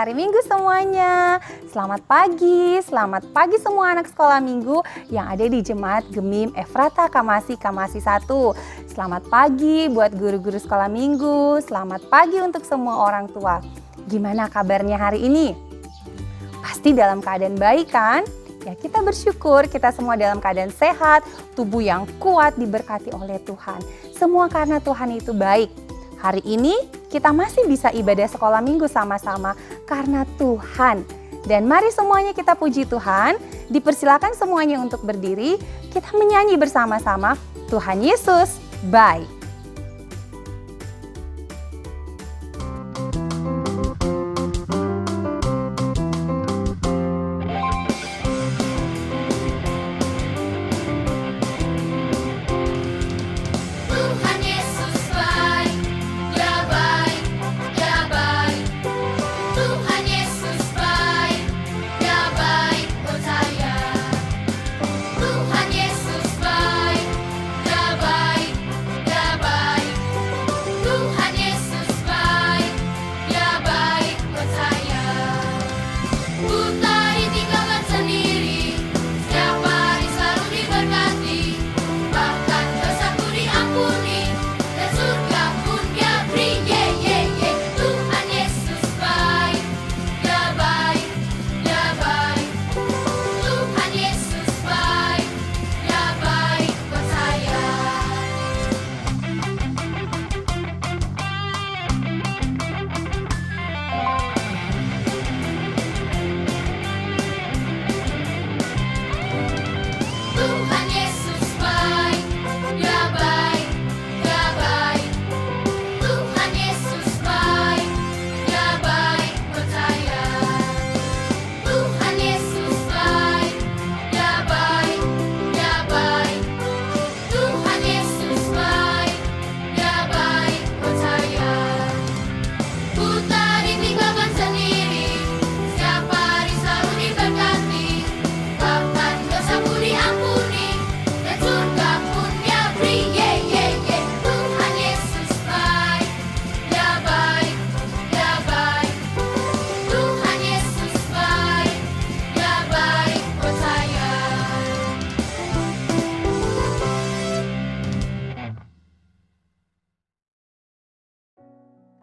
hari Minggu semuanya. Selamat pagi semua anak sekolah minggu yang ada di Jemaat Gemim Efrata Kamasi 1. Selamat pagi buat guru-guru sekolah minggu, selamat pagi untuk semua orang tua. Gimana kabarnya hari ini? Pasti dalam keadaan baik kan? Ya, kita bersyukur kita semua dalam keadaan sehat, tubuh yang kuat diberkati oleh Tuhan. Semua karena Tuhan itu baik. Hari ini kita masih bisa ibadah sekolah minggu sama-sama karena Tuhan. Dan mari semuanya kita puji Tuhan. Dipersilakan semuanya untuk berdiri. Kita menyanyi bersama-sama Tuhan Yesus baik.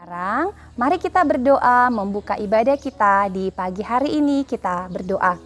Sekarang, mari kita berdoa membuka ibadah kita di pagi hari ini. Kita berdoa.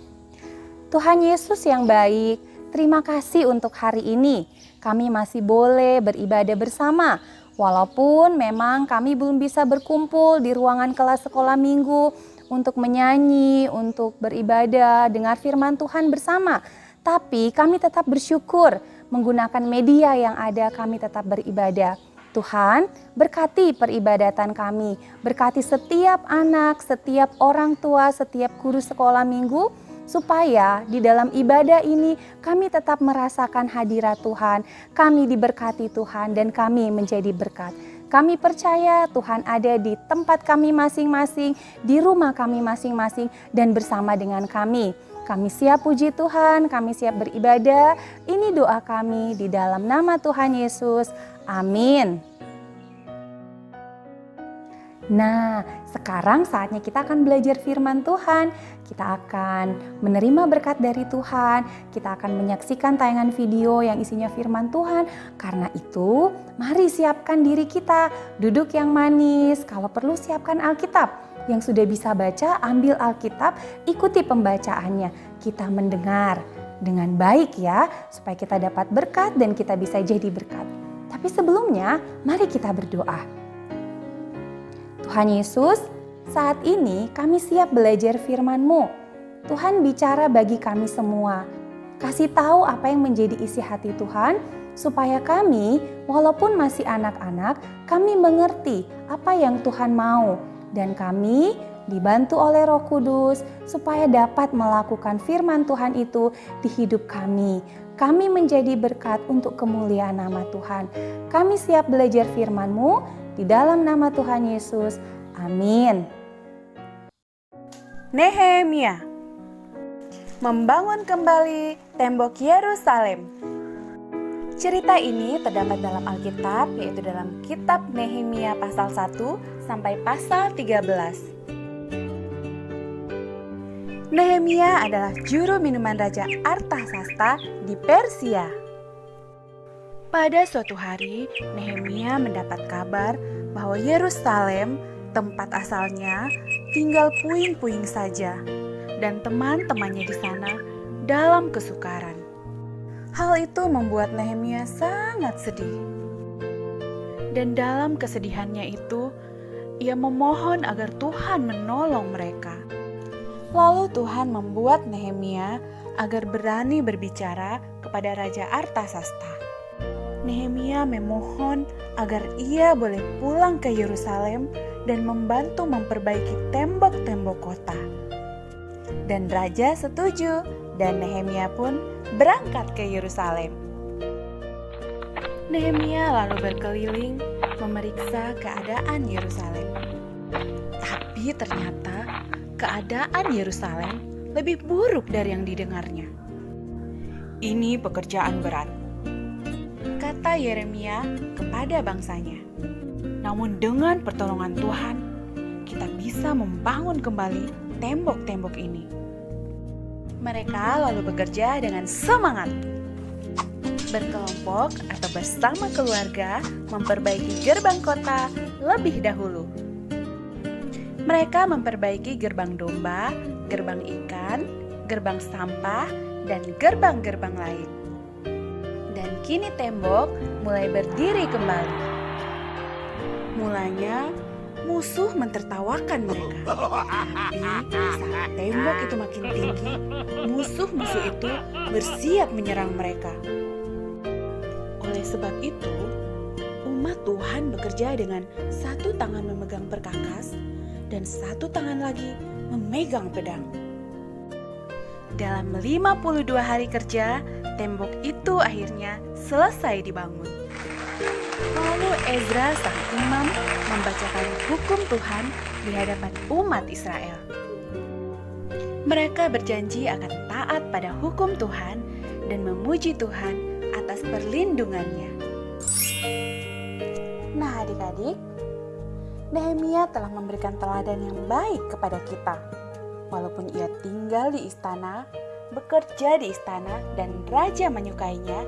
Tuhan Yesus yang baik, terima kasih untuk hari ini. Kami masih boleh beribadah bersama. Walaupun memang kami belum bisa berkumpul di ruangan kelas sekolah minggu untuk menyanyi, untuk beribadah, dengar firman Tuhan bersama. Tapi kami tetap bersyukur menggunakan media yang ada, kami tetap beribadah. Tuhan, berkati peribadatan kami, berkati setiap anak, setiap orang tua, setiap guru sekolah minggu, supaya di dalam ibadah ini kami tetap merasakan hadirat Tuhan, kami diberkati Tuhan dan kami menjadi berkat. Kami percaya Tuhan ada di tempat kami masing-masing, di rumah kami masing-masing dan bersama dengan kami. Kami siap puji Tuhan, kami siap beribadah. Ini doa kami di dalam nama Tuhan Yesus. Amin. Nah, sekarang saatnya kita akan belajar firman Tuhan. Kita akan menerima berkat dari Tuhan. Kita akan menyaksikan tayangan video yang isinya firman Tuhan. Karena itu, mari siapkan diri kita. Duduk yang manis. Kalau perlu siapkan Alkitab. Yang sudah bisa baca, ambil Alkitab, ikuti pembacaannya. Kita mendengar dengan baik ya, supaya kita dapat berkat dan kita bisa jadi berkat. Tapi sebelumnya, mari kita berdoa. Tuhan Yesus, saat ini kami siap belajar firman-Mu. Tuhan bicara bagi kami semua. Kasih tahu apa yang menjadi isi hati Tuhan, supaya kami, walaupun masih anak-anak, kami mengerti apa yang Tuhan mau. Dan kami dibantu oleh Roh Kudus, supaya dapat melakukan firman Tuhan itu di hidup kami. Kami menjadi berkat untuk kemuliaan nama Tuhan. Kami siap belajar firman-Mu di dalam nama Tuhan Yesus. Amin. Nehemia. Membangun kembali tembok Yerusalem. Cerita ini terdapat dalam Alkitab, yaitu dalam kitab Nehemia pasal 1 sampai pasal 13. Nehemia adalah juru minuman Raja Artasasta di Persia. Pada suatu hari, Nehemia mendapat kabar bahwa Yerusalem, tempat asalnya, tinggal puing-puing saja, dan teman-temannya di sana dalam kesukaran. Hal itu membuat Nehemia sangat sedih. Dan dalam kesedihannya itu, ia memohon agar Tuhan menolong mereka. Lalu Tuhan membuat Nehemia agar berani berbicara kepada Raja Artasasta. Nehemia memohon agar ia boleh pulang ke Yerusalem dan membantu memperbaiki tembok-tembok kota. Dan Raja setuju, dan Nehemia pun berangkat ke Yerusalem. Nehemia lalu berkeliling memeriksa keadaan Yerusalem. Tapi ternyata keadaan Yerusalem lebih buruk dari yang didengarnya. Ini pekerjaan berat, kata Yeremia kepada bangsanya. Namun dengan pertolongan Tuhan, kita bisa membangun kembali tembok-tembok ini. Mereka lalu bekerja dengan semangat. Berkelompok atau bersama keluarga memperbaiki gerbang kota lebih dahulu. Mereka memperbaiki gerbang domba, gerbang ikan, gerbang sampah, dan gerbang-gerbang lain. Dan kini tembok mulai berdiri kembali. Mulanya musuh mentertawakan mereka. Tapi saat tembok itu makin tinggi, musuh-musuh itu bersiap menyerang mereka. Oleh sebab itu, umat Tuhan bekerja dengan satu tangan memegang perkakas dan satu tangan lagi memegang pedang. Dalam 52 hari kerja, tembok itu akhirnya selesai dibangun. Lalu Ezra sang imam membacakan hukum Tuhan di hadapan umat Israel. Mereka berjanji akan taat pada hukum Tuhan dan memuji Tuhan atas perlindungannya. Nah adik-adik, Nehemia telah memberikan teladan yang baik kepada kita. Walaupun ia tinggal di istana, bekerja di istana, dan raja menyukainya,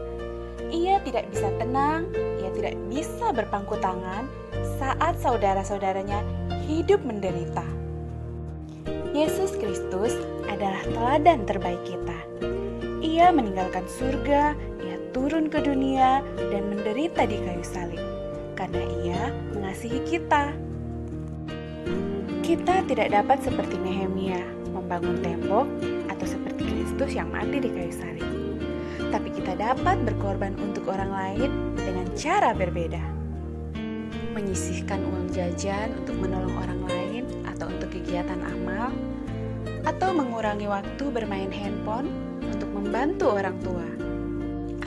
ia tidak bisa tenang, ia tidak bisa berpangku tangan saat saudara-saudaranya hidup menderita. Yesus Kristus adalah teladan terbaik kita. Ia meninggalkan surga, ia turun ke dunia dan menderita di kayu salib, karena ia mengasihi kita. Kita tidak dapat seperti Nehemia membangun tembok atau seperti Kristus yang mati di kayu salib. Tapi kita dapat berkorban untuk orang lain dengan cara berbeda. Menyisihkan uang jajan untuk menolong orang lain atau untuk kegiatan amal, atau mengurangi waktu bermain handphone untuk membantu orang tua.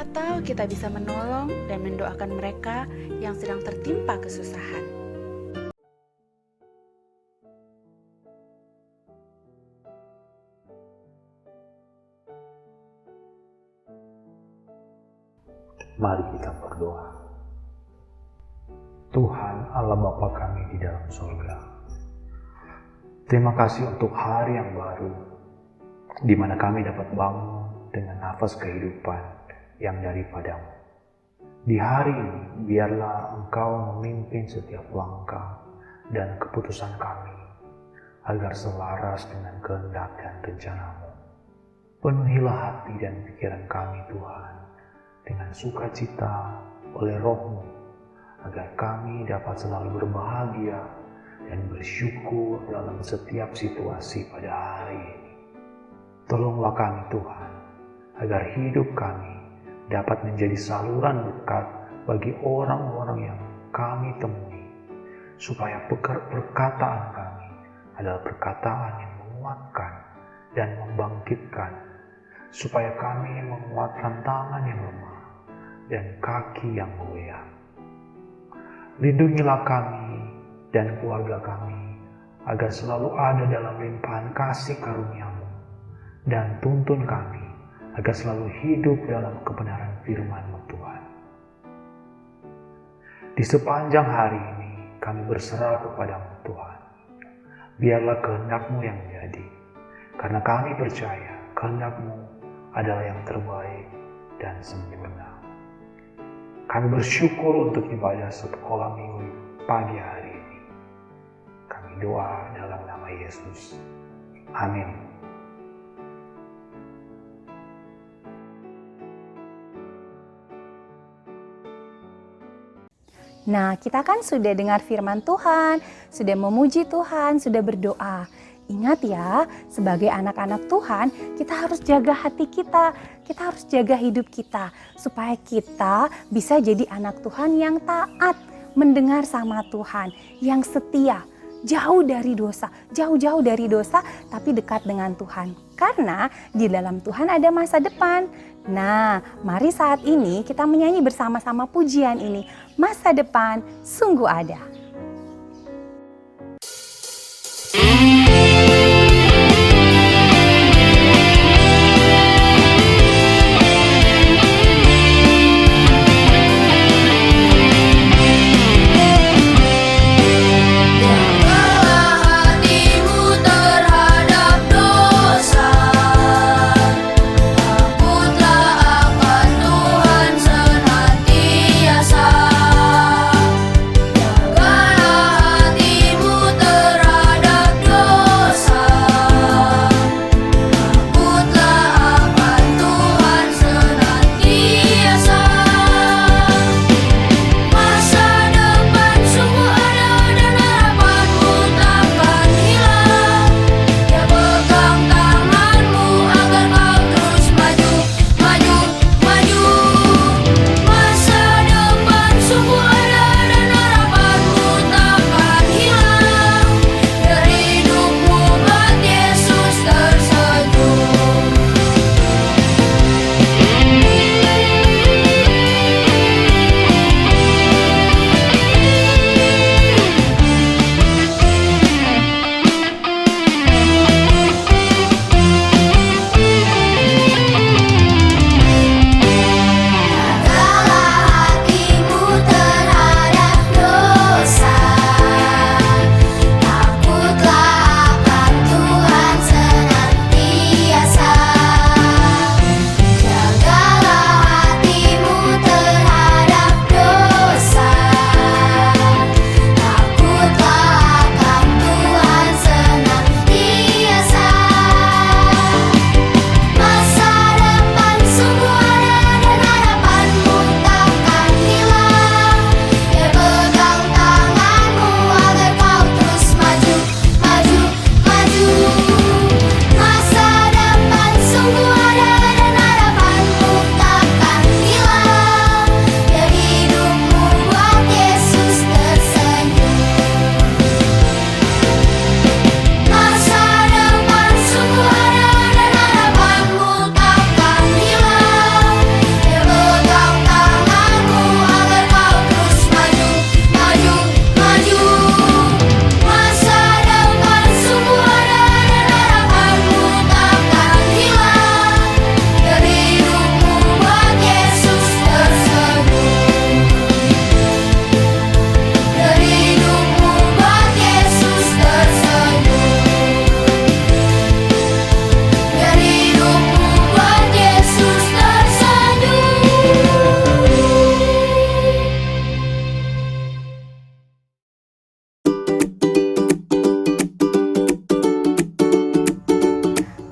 Atau kita bisa menolong dan mendoakan mereka yang sedang tertimpa kesusahan. Mari kita berdoa. Tuhan Allah Bapa kami di dalam surga, terima kasih untuk hari yang baru, di mana kami dapat bangun dengan nafas kehidupan yang daripadamu. Di hari ini, biarlah Engkau memimpin setiap langkah dan keputusan kami, agar selaras dengan kehendak dan rencana-Mu. Penuhilah hati dan pikiran kami Tuhan, dengan sukacita oleh Roh-Mu, agar kami dapat selalu berbahagia dan bersyukur dalam setiap situasi pada hari ini. Tolonglah kami Tuhan, agar hidup kami dapat menjadi saluran berkat bagi orang-orang yang kami temui, supaya perkataan kami adalah perkataan yang menguatkan dan membangkitkan, supaya kami menguatkan tangan yang lemah dan kaki yang goyah. Lindungilah kami dan keluarga kami, agar selalu ada dalam limpahan kasih karunia-Mu, dan tuntun kami agar selalu hidup dalam kebenaran firman-Mu Tuhan. Di sepanjang hari ini kami berserah kepada-Mu Tuhan. Biarlah kehendak-Mu yang jadi. karena kami percaya kehendak-Mu adalah yang terbaik dan sempurna. Kami bersyukur untuk ibadah sekolah minggu pagi hari ini. Kami doa dalam nama Yesus. Amin. Nah, kita kan sudah dengar firman Tuhan, sudah memuji Tuhan, sudah berdoa. Ingat ya, sebagai anak-anak Tuhan, kita harus jaga hati kita harus jaga hidup kita, supaya kita bisa jadi anak Tuhan yang taat, mendengar sama Tuhan, yang setia, jauh dari dosa, jauh-jauh dari dosa, tapi dekat dengan Tuhan. Karena di dalam Tuhan ada masa depan. Nah, mari saat ini kita menyanyi bersama-sama pujian ini. Masa depan sungguh ada.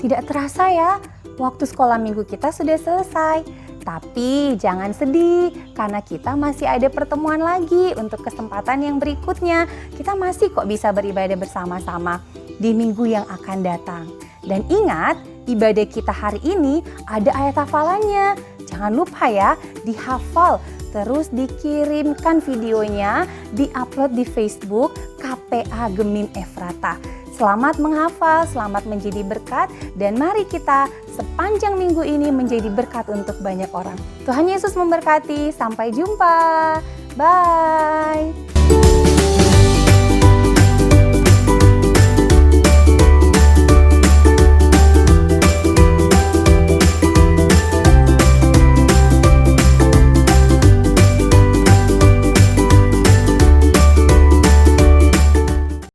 Tidak terasa ya, waktu sekolah minggu kita sudah selesai. Tapi jangan sedih, karena kita masih ada pertemuan lagi untuk kesempatan yang berikutnya. Kita masih kok bisa beribadah bersama-sama di minggu yang akan datang. Dan ingat, ibadah kita hari ini ada ayat hafalannya. Jangan lupa ya, dihafal. Terus dikirimkan videonya, diupload di Facebook KPA Gemim Efrata. Selamat menghafal, selamat menjadi berkat, dan mari kita sepanjang minggu ini menjadi berkat untuk banyak orang. Tuhan Yesus memberkati, sampai jumpa. Bye.